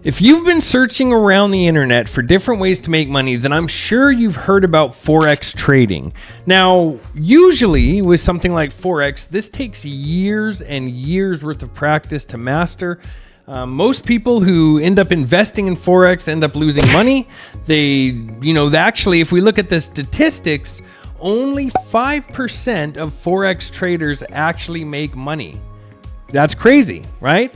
If you've been searching around the internet for different ways to make money, then I'm sure you've heard about Forex trading. Now, usually with something like Forex, this takes years and years worth of practice to master. Most people who end up investing in Forex end up losing money. Actually, if we look at the statistics, only 5% of Forex traders actually make money. That's crazy, right?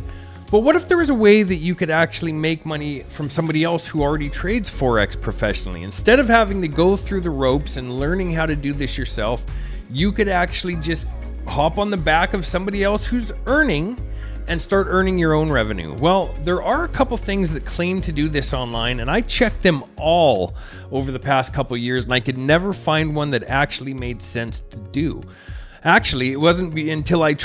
But what if there was a way that you could actually make money from somebody else who already trades Forex professionally? Instead of having to go through the ropes and learning how to do this yourself, you could actually just hop on the back of somebody else who's earning and start earning your own revenue. Well, there are a couple things that claim to do this online, and I checked them all over the past couple years, and I could never find one that actually made sense to do. Actually, it wasn't until I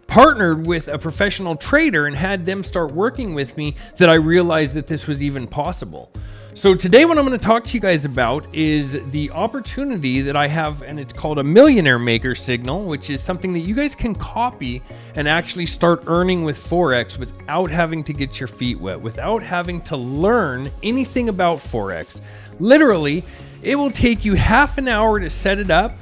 partnered with a professional trader and had them start working with me that I realized that this was even possible. So today what I'm going to talk to you guys about is the opportunity that I have, and it's called a Millionaire Maker signal, which is something that you guys can copy and actually start earning with Forex without having to get your feet wet, without having to learn anything about Forex. Literally, it will take you half an hour to set it up,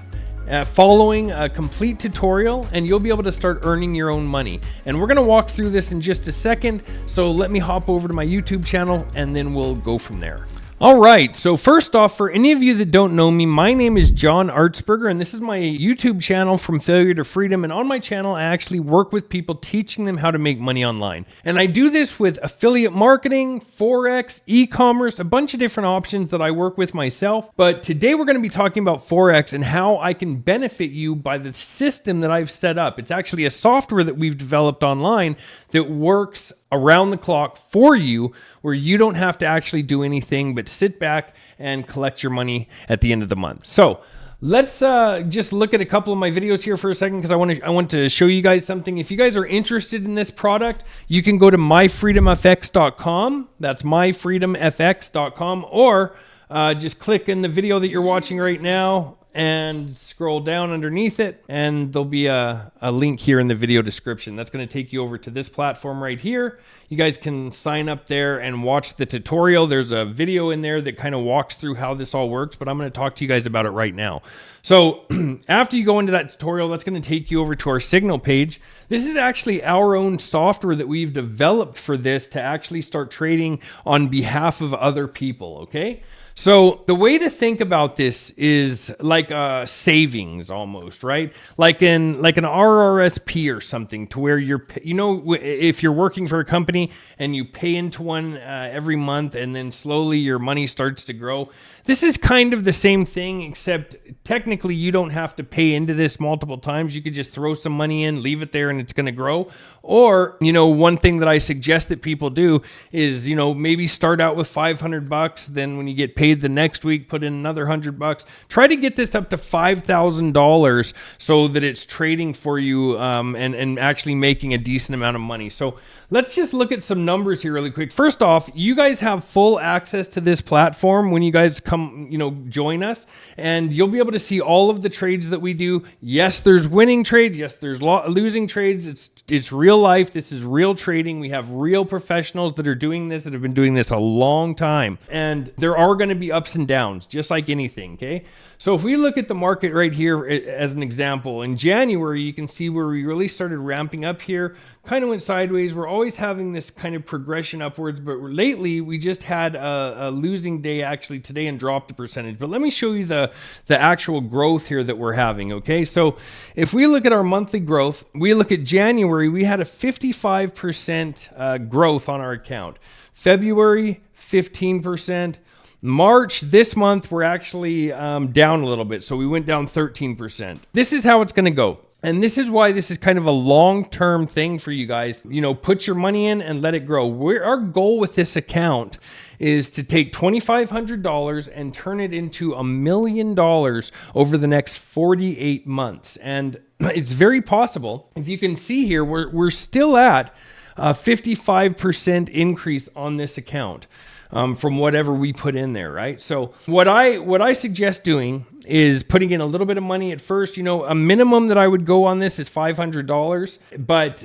following a complete tutorial, and you'll be able to start earning your own money. And we're going to walk through this in just a second, so let me hop over to my YouTube channel and then we'll go from there. All right, so first off, for any of you that don't know me, my name is John Artsberger, and this is my YouTube channel, From Failure to Freedom. And on my channel, I actually work with people teaching them how to make money online. And I do this with affiliate marketing, Forex, e-commerce, a bunch of different options that I work with myself. But today we're going to be talking about Forex and how I can benefit you by the system that I've set up. It's actually a software that we've developed online that works around the clock for you, where you don't have to actually do anything but sit back and collect your money at the end of the month. So let's just look at a couple of my videos here for a second, because I want to show you guys something. If you guys are interested in this product, you can go to myfreedomfx.com. That's myfreedomfx.com, or just click in the video that you're watching right now and scroll down underneath it, and there'll be a link here in the video description. That's going to take you over to this platform right here. You guys can sign up there and watch the tutorial. There's a video in there that kind of walks through how this all works, but I'm going to talk to you guys about it right now. So after you go into that tutorial, that's going to take you over to our signal page. This is actually our own software that we've developed for this to actually start trading on behalf of other people, okay? So the way to think about this is like a savings almost, right? Like an RRSP or something, to where if you're working for a company and you pay into one every month, and then slowly your money starts to grow. This is kind of the same thing, except technically you don't have to pay into this multiple times. You could just throw some money in, leave it there, and it's going to grow. Or, one thing that I suggest that people do is, maybe start out with $500. Then when you get paid the next week, put in another $100. Try to get this up to $5,000 so that it's trading for you and actually making a decent amount of money. So let's just look at some numbers here really quick. First off, you guys have full access to this platform when you guys come, join us, and you'll be able to see all of the trades that we do. Yes, there's winning trades. Yes, there's losing trades. It's real life. This is real trading. We have real professionals that are doing this, that have been doing this a long time. And there are going to be ups and downs, just like anything, okay? So if we look at the market right here as an example, in January, you can see where we really started ramping up here, kind of went sideways. We're always having this kind of progression upwards, but lately we just had a losing day actually today and dropped the percentage. But let me show you the actual growth here that we're having, okay? So if we look at our monthly growth, we look at January, we had a 55% growth on our account. February, 15%. March, this month, we're actually down a little bit. So we went down 13%. This is how it's going to go. And this is why this is kind of a long-term thing for you guys. Put your money in and let it grow. Our goal with this account is to take $2,500 and turn it into $1 million over the next 48 months. And it's very possible. If you can see here, we're still at a 55% increase on this account. From whatever we put in there, right? So what I suggest doing is putting in a little bit of money at first. A minimum that I would go on this is $500. But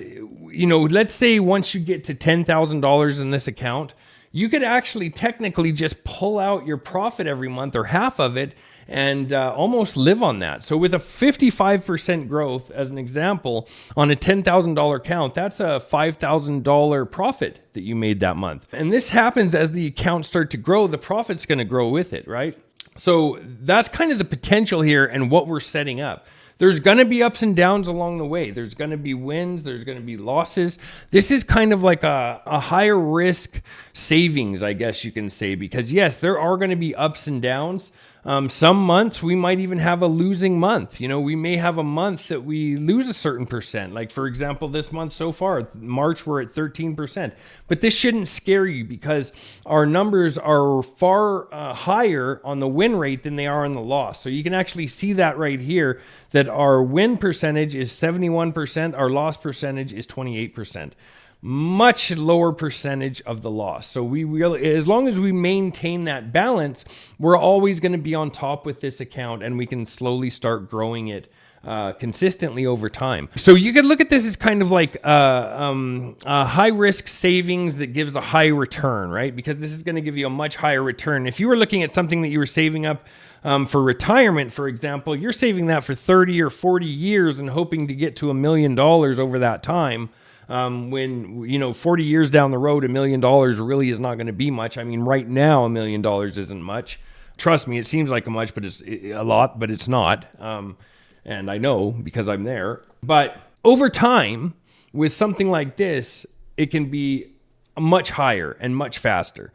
let's say once you get to $10,000 in this account, you could actually technically just pull out your profit every month or half of it and almost live on that. So with a 55% growth, as an example, on a $10,000 account, that's a $5,000 profit that you made that month. And this happens as the accounts start to grow, the profit's going to grow with it, right? So that's kind of the potential here and what we're setting up. There's going to be ups and downs along the way. There's going to be wins. There's going to be losses. This is kind of like a higher risk savings, I guess you can say, because yes, there are going to be ups and downs. Some months we might even have a losing month. You know, we may have a month that we lose a certain percent. Like for example, this month so far, March, we're at 13%. But this shouldn't scare you because our numbers are far higher on the win rate than they are on the loss. So you can actually see that right here, that our win percentage is 71%, our loss percentage is 28%. Much lower percentage of the loss. So we really, as long as we maintain that balance, we're always going to be on top with this account, and we can slowly start growing it consistently over time. So you could look at this as kind of like a high risk savings that gives a high return, right? Because this is going to give you a much higher return. If you were looking at something that you were saving up for retirement, for example, you're saving that for 30 or 40 years and hoping to get to $1 million over that time. When, you know, 40 years down the road, $1 million really is not going to be much. I mean, right now, $1 million isn't much. Trust me, it seems like but it's a lot, but it's not. And I know because I'm there. But over time, with something like this, it can be much higher and much faster.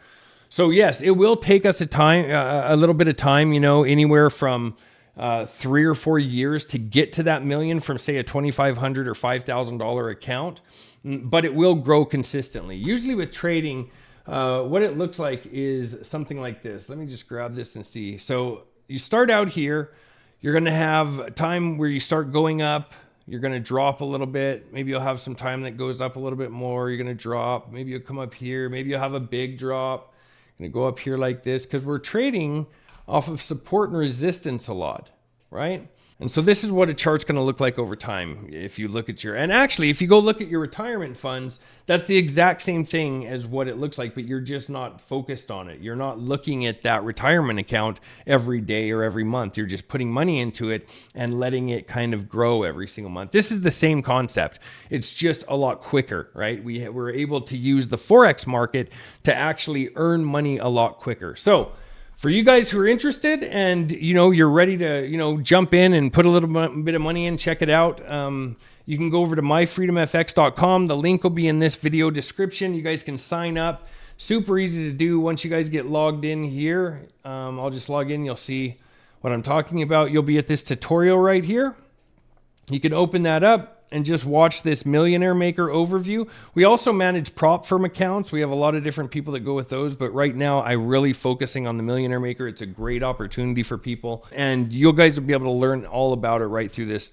So yes, it will take us a little bit of time, you know, anywhere from 3 or 4 years to get to that million from, say, a $2,500 or $5,000 account, but it will grow consistently. Usually with trading, what it looks like is something like this. Let me just grab this and see. So you start out here, you're going to have a time where you start going up, you're going to drop a little bit. Maybe you'll have some time that goes up a little bit more. You're going to drop. Maybe you'll come up here. Maybe you'll have a big drop. You're going to go up here like this because we're trading off of support and resistance a lot, right? And so this is what a chart's going to look like over time. If you look at and actually, if you go look at your retirement funds, that's the exact same thing as what it looks like, but you're just not focused on it. You're not looking at that retirement account every day or every month. You're just putting money into it and letting it kind of grow every single month. This is the same concept. It's just a lot quicker, right? We're able to use the Forex market to actually earn money a lot quicker. So for you guys who are interested and, you know, you're ready to, you know, jump in and put a little bit of money in, check it out. You can go over to myfreedomfx.com. The link will be in this video description. You guys can sign up. Super easy to do. Once you guys get logged in here, I'll just log in. You'll see what I'm talking about. You'll be at this tutorial right here. You can open that up and just watch this Millionaire Maker overview. We also manage prop firm accounts. We have a lot of different people that go with those, but right now I'm really focusing on the Millionaire Maker. It's a great opportunity for people, and you guys will be able to learn all about it right through this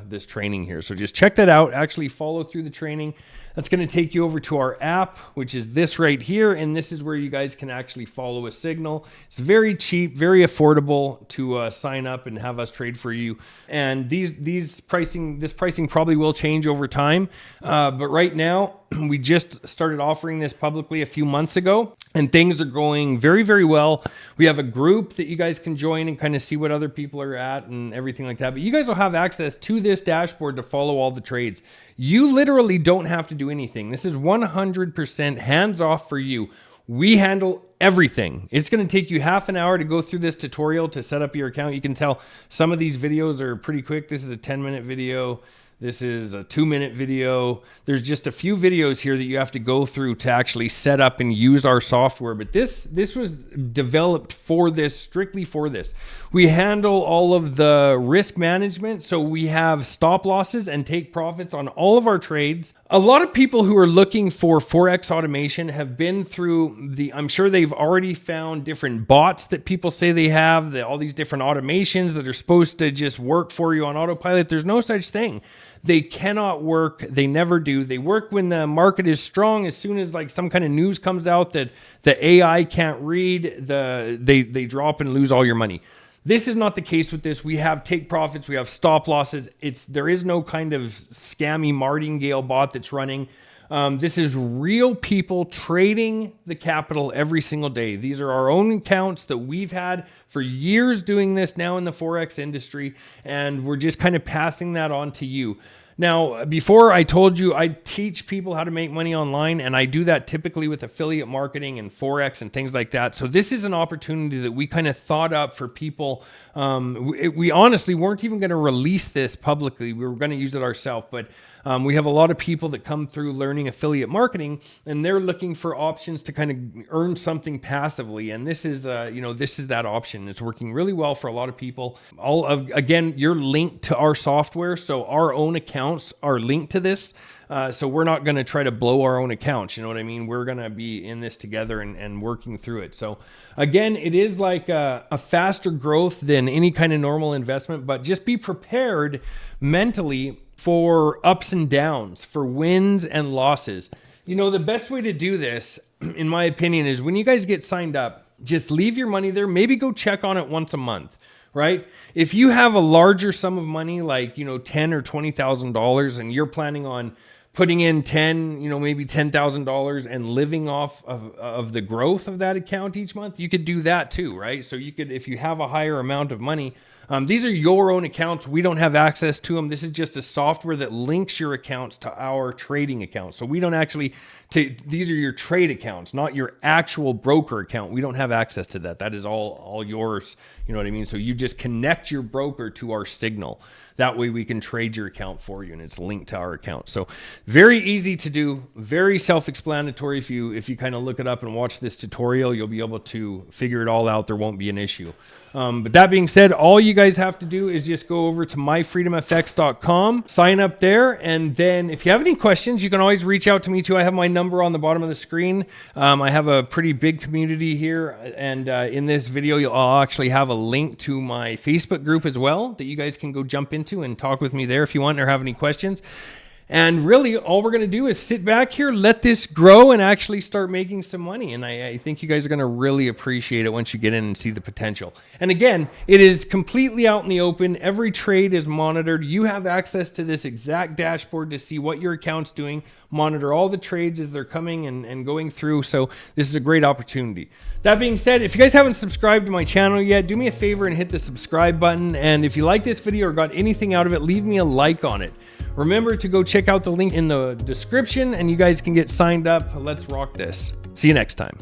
this training here. So just check that out. Actually follow through the training. That's going to take you over to our app, which is this right here, and this is where you guys can actually follow a signal. It's very cheap, very affordable to sign up and have us trade for you. And this pricing probably will change over time, but right now we just started offering this publicly a few months ago, and things are going very, very well. We have a group that you guys can join and kind of see what other people are at and everything like that. But you guys will have access to this dashboard to follow all the trades. You literally don't have to do anything. This is 100% hands-off for you. We handle everything. It's going to take you half an hour to go through this tutorial to set up your account. You can tell some of these videos are pretty quick. This is a 10-minute video. This is a 2-minute video. There's just a few videos here that you have to go through to actually set up and use our software. But this was developed for this, strictly for this. We handle all of the risk management. So we have stop losses and take profits on all of our trades. A lot of people who are looking for Forex automation have been through I'm sure they've already found different bots that people say they have, all these different automations that are supposed to just work for you on autopilot. There's no such thing. They cannot work. They never do. They work when the market is strong. As soon as like some kind of news comes out that the AI can't read, they drop and lose all your money. This is not the case with this. We have take profits. We have stop losses. There is no kind of scammy martingale bot that's running. This is real people trading the capital every single day. These are our own accounts that we've had for years doing this now in the Forex industry, and we're just kind of passing that on to you. Now, before I told you I teach people how to make money online, and I do that typically with affiliate marketing and Forex and things like that. So this is an opportunity that we kind of thought up for people. We honestly weren't even going to release this publicly. We were going to use it ourselves, but we have a lot of people that come through learning affiliate marketing, and they're looking for options to kind of earn something passively. And this is, this is that option. It's working really well for a lot of people. Again, you're linked to our software, so our own accounts are linked to this. So we're not going to try to blow our own accounts. You know what I mean? We're going to be in this together and working through it. So again, it is like a faster growth than any kind of normal investment, but just be prepared mentally for ups and downs, for wins and losses. You know, the best way to do this, in my opinion, is when you guys get signed up, just leave your money there. Maybe go check on it once a month. Right? If you have a larger sum of money, like, $10,000 or $20,000, and you're planning on putting in maybe $10,000 and living off of the growth of that account each month, you could do that too, right? So you could, if you have a higher amount of money, these are your own accounts. We don't have access to them. This is just a software that links your accounts to our trading accounts. So we don't actually, these are your trade accounts, not your actual broker account. We don't have access to that. That is all yours. You know what I mean? So you just connect your broker to our signal. That way we can trade your account for you, and it's linked to our account. So very easy to do, very self-explanatory. If you kind of look it up and watch this tutorial, you'll be able to figure it all out. There won't be an issue. But that being said, all you guys have to do is just go over to myfreedomfx.com, sign up there, and then if you have any questions, you can always reach out to me too. I have my number on the bottom of the screen. I have a pretty big community here, and in this video, I'll actually have a link to my Facebook group as well that you guys can go jump into and talk with me there if you want or have any questions. And really, all we're going to do is sit back here, let this grow, and actually start making some money. And I think you guys are going to really appreciate it once you get in and see the potential. And again, it is completely out in the open. Every trade is monitored. You have access to this exact dashboard to see what your account's doing, monitor all the trades as they're coming and going through. So this is a great opportunity. That being said, if you guys haven't subscribed to my channel yet, do me a favor and hit the subscribe button. And if you like this video or got anything out of it, leave me a like on it. Remember to go check out the link in the description, and you guys can get signed up. Let's rock this. See you next time.